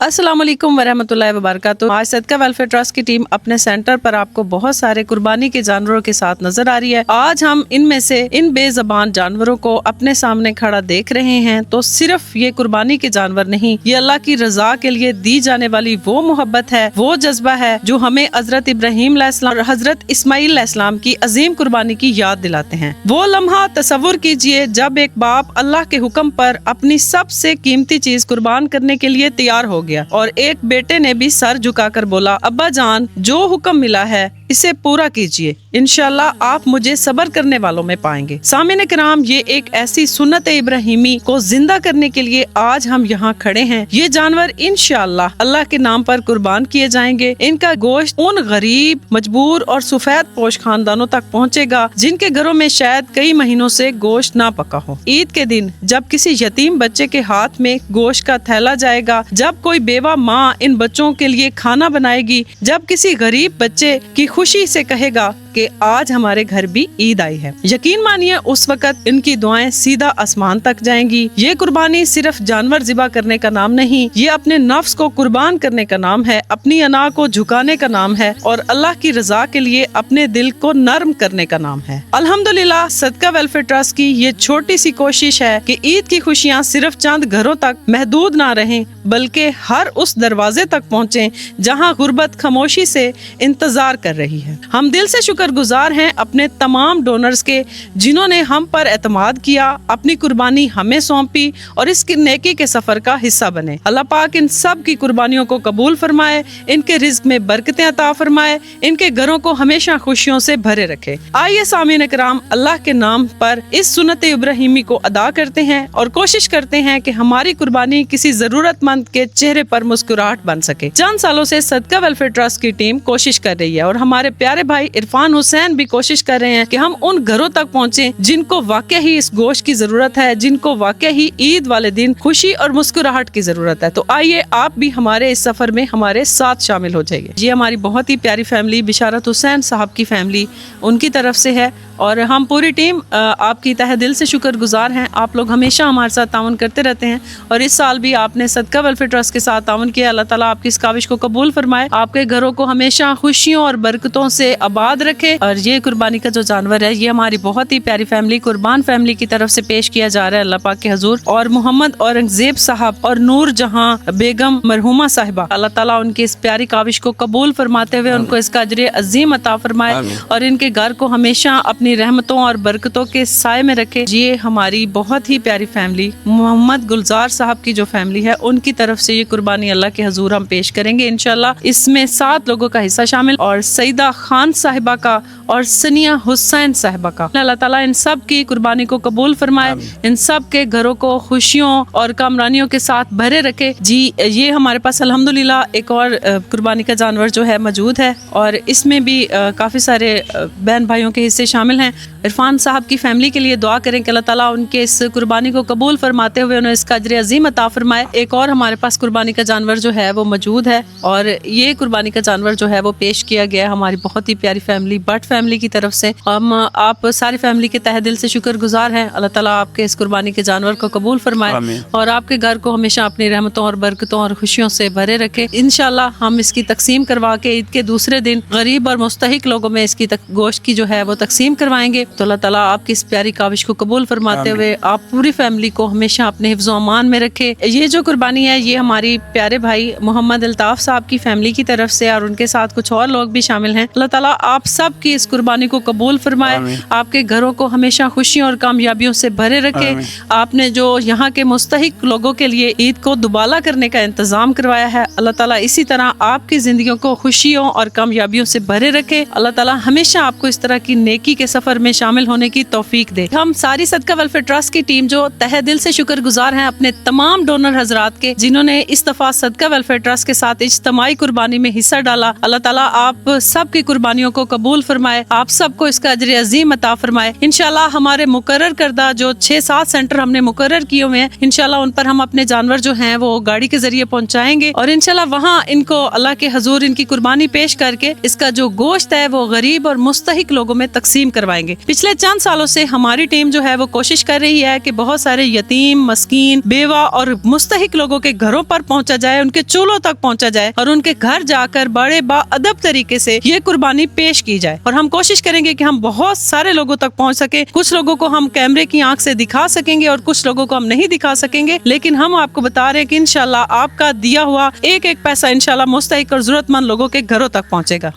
अस्सलाम वालेकुम वरहमतुल्लाहि वबरकातुहू। आज सदका वेलफेयर ट्रस्ट की टीम अपने सेंटर पर आपको बहुत सारे कुर्बानी के जानवरों के साथ नजर आ रही है। आज हम इनमें से इन बेज़बान जानवरों को अपने सामने खड़ा देख रहे हैं, तो सिर्फ ये कुर्बानी के जानवर नहीं, ये अल्लाह की रजा के लिए दी जाने वाली वो मोहब्बत है, वो जज्बा है जो हमें हजरत इब्राहीम अलैहिस्सलाम और हजरत इस्माइल अलैहिस्सलाम की अजीम कुर्बानी की याद दिलाते हैं। वो लम्हा तसव्वुर कीजिए जब एक बाप अल्लाह के हुक्म पर अपनी सबसे कीमती चीज कुर्बान करने के लिए तैयार हो गया और एक बेटे ने भी सर झुकाकर बोला, अब्बा जान जो हुक्म मिला है इसे पूरा कीजिए, इंशाल्लाह आप मुझे सब्र करने वालों में पाएंगे। सामिन किराम, ये एक ऐसी सुन्नत इब्राहिमी को जिंदा करने के लिए आज हम यहाँ खड़े हैं। ये जानवर इंशाल्लाह अल्लाह के नाम पर कुर्बान किए जाएंगे। इनका गोश्त उन गरीब, मजबूर और सफेद पोश खानदानों तक पहुँचेगा जिनके घरों में शायद कई महीनों से गोश्त ना पका हो। ईद के दिन जब किसी यतीम बच्चे के हाथ में गोश्त का थैला जाएगा, जब कोई बेवा माँ इन बच्चों के लिए खाना बनाएगी, जब किसी गरीब बच्चे की खुशी से कहेगा कि आज हमारे घर भी ईद आई है, यकीन मानिए उस वक्त इनकी दुआएं सीधा आसमान तक जाएंगी। ये कुर्बानी सिर्फ जानवर ज़िबा करने का नाम नहीं, ये अपने नफ्स को कुर्बान करने का नाम है, अपनी अना को झुकाने का नाम है और अल्लाह की रजा के लिए अपने दिल को नर्म करने का नाम है। अल्हम्दुलिल्लाह, सदका वेलफेयर ट्रस्ट की ये छोटी सी कोशिश है कि ईद की खुशियाँ सिर्फ चंद घरों तक महदूद ना रहें, बल्कि हर उस दरवाजे तक पहुँचे जहाँ गुर्बत खामोशी से इंतजार कर रही है। हम दिल से शुक्रगुजार हैं अपने तमाम डोनर्स के, जिन्होंने हम पर एतमाद किया, अपनी कुर्बानी हमें सौंपी और इस नेकी के सफर का हिस्सा बने। अल्लाह पाक इन सब की कुर्बानियों को कबूल फरमाए, इनके रिज्क में बरकतें अता फरमाए, इनके घरों को हमेशा खुशियों से भरे रखे। आइए सामीन कराम, अल्लाह के नाम पर इस सुन्नत इब्राहिमी को अदा करते हैं और कोशिश करते हैं कि हमारी कुर्बानी किसी जरूरतमंद के चेहरे पर मुस्कुराहट बन सके। चंद सालों से सदका वेलफेयर ट्रस्ट की टीम कोशिश कर रही है और हमारे प्यारे भाई इरफान हुसैन भी कोशिश कर रहे हैं कि हम उन घरों तक पहुँचे जिनको वाकई ही इस गोश्त की जरूरत है, जिनको वाकई ही ईद वाले दिन खुशी और मुस्कुराहट की जरूरत है। तो आइए आप भी हमारे इस सफर में हमारे साथ शामिल हो जाइए। ये हमारी बहुत ही प्यारी फैमिली बिशारत हुसैन साहब की फैमिली उनकी तरफ से है और हम पूरी टीम आपकी तहे दिल से शुक्रगुजार हैं। आप लोग हमेशा हमारे साथ ताउन करते रहते हैं और इस साल भी आपने सदका वेलफेयर ट्रस्ट के साथ ताउन किया। अल्लाह ताला आपकी इस काविश को कबूल फरमाए, आपके घरों को हमेशा खुशियों और बरकतों से आबाद रखे। और ये कुर्बानी का जो जानवर है, ये हमारी बहुत ही प्यारी फैमिली कुर्बान फैमिली की तरफ से पेश किया जा रहा है अल्लाह पाक के हुजूर। और मोहम्मद औरंगजेब साहब और नूर जहां बेगम मरहुमा साहिबा, अल्लाह ताला उनकी इस प्यारी काविश को कबूल फरमाते हुए उनको इसका अजर अजीम अता फरमाए और इनके घर को हमेशा अपनी रहमतों और बरकतों के साए में रखे। ये हमारी बहुत ही प्यारी फैमिली मोहम्मद गुलजार साहब की जो फैमिली है, उनकी तरफ से ये कुर्बानी अल्लाह के हुजूर हम पेश करेंगे इंशाल्लाह। इसमें 7 लोगों का हिस्सा शामिल और सईदा खान साहिबा का और सनिया हुसैन साहिबा का। अल्लाह ताला इन सब की कुर्बानी को कबूल फरमाए, इन सब के घरों को खुशियों और कामरानियों के साथ भरे रखे। जी, ये हमारे पास अल्हम्दुलिल्लाह एक और कुर्बानी का जानवर जो है मौजूद है और इसमें भी काफ़ी सारे बहन भाइयों के हिस्से शामिल हैं। इरफान साहब की फैमिली के लिए दुआ करें कि अल्लाह ताला उनके इस कुर्बानी को कबूल फरमाते हुए उन्हें इसका अजर अजीम अता फरमाए। एक और हमारे पास कुर्बानी का जानवर जो है वो मौजूद है और ये कुर्बानी का जानवर जो है वो पेश किया गया है हमारी बहुत ही प्यारी फैमिली बट फैमिली की तरफ से। हम आप सारी फैमिली के तहे दिल से शुक्रगुजार हैं। अल्लाह ताला आपके इस कुर्बानी के जानवर को कबूल फरमाए और आपके घर को हमेशा अपनी रहमतों और बरकतों और खुशियों से भरे रखे। इंशाल्लाह हम इसकी तकसीम करवा के ईद के दूसरे दिन गरीब और मुस्तहिक लोगों में इसकी गोश्त की जो है वो तकसीम करवाएंगे। तो अल्लाह ताला आपकी इस प्यारी काविश को कबूल फरमाते हुए आप पूरी फैमिली को हमेशा अपने हिफ्ज़ो अमान में रखे। ये जो कुर्बानी है ये हमारी प्यारे भाई मोहम्मद अल्ताफ साहब की फैमिली की तरफ से और उनके साथ कुछ और लोग भी शामिल हैं। अल्लाह ताला आप सब की इस कुर्बानी को कबूल फरमाए, आपके घरों को हमेशा खुशियों और कामयाबियों से भरे रखे। आपने जो यहाँ के मुस्तहिक लोगों के लिए ईद को दुबाला करने का इंतजाम करवाया है, अल्लाह ताला इसी तरह आपकी जिंदगियों को खुशियों और कामयाबियों से भरे रखे। अल्लाह ताला हमेशा आपको इस तरह की नेकी के सफर में शामिल होने की तौफीक दे। हम सारी सदका वेलफेयर ट्रस्ट की टीम जो तहे दिल से शुक्रगुजार हैं अपने तमाम डोनर हजरात के, जिन्होंने इस दफा सदका वेलफेयर ट्रस्ट के साथ इज्तमाई कुर्बानी में हिस्सा डाला। अल्लाह ताला आप सब की कुर्बानियों को कबूल फरमाए, فرمائے, آپ سب کو اس کا اجر عظیم عطا فرمائے. انشاءاللہ ہمارے مقرر کردہ جو 6-7 سینٹر ہم نے مقرر کیے ہوئے ہیں, انشاءاللہ ان پر ہم اپنے جانور جو ہیں وہ گاڑی کے ذریعے پہنچائیں گے, اور انشاءاللہ وہاں ان کو اللہ کے حضور ان کی قربانی پیش کر کے اس کا جو گوشت ہے وہ غریب اور مستحق لوگوں میں تقسیم کروائیں گے. پچھلے چند سالوں سے ہماری ٹیم جو ہے وہ کوشش کر رہی ہے کہ بہت سارے یتیم, مسکین, بیوہ اور مستحق لوگوں کے گھروں پر پہنچا جائے, ان کے چولہوں تک پہنچا جائے اور ان کے گھر جا کر بڑے با ادب طریقے سے یہ قربانی پیش کی جائے. اور ہم کوشش کریں گے کہ ہم بہت سارے لوگوں تک پہنچ سکیں. کچھ لوگوں کو ہم کیمرے کی آنکھ سے دکھا سکیں گے اور کچھ لوگوں کو ہم نہیں دکھا سکیں گے, لیکن ہم آپ کو بتا رہے ہیں کہ انشاءاللہ آپ کا دیا ہوا ایک ایک پیسہ انشاءاللہ مستحق اور ضرورت مند لوگوں کے گھروں تک پہنچے گا.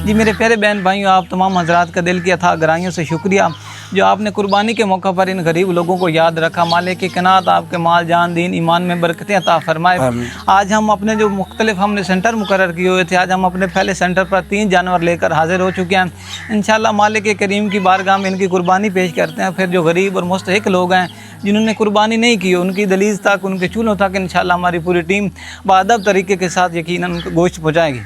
جی میرے پیارے بہن بھائیوں، آپ تمام حضرات کا دل کی اتھاہ گہرائیوں سے شکریہ جو آپ نے قربانی کے موقع پر ان غریب لوگوں کو یاد رکھا. مالک کی قناعت آپ کے مال، جان، دین، ایمان میں برکتیں عطا فرمائے. آج ہم اپنے جو مختلف ہم نے سینٹر مقرر کیے ہوئے تھے، آج ہم اپنے پہلے سینٹر پر 3 جانور لے کر حاضر ہو چکے ہیں. انشاءاللہ مالک کریم کی بارگاہ میں ان کی قربانی پیش کرتے ہیں. پھر جو غریب اور مستحق لوگ ہیں جنہوں نے قربانی نہیں کی، ان کی دلیز تک، ان کے چولہوں تک انشاءاللہ ہماری پوری ٹیم باادب طریقے کے ساتھ یقیناً گوشت پہنچائے گی.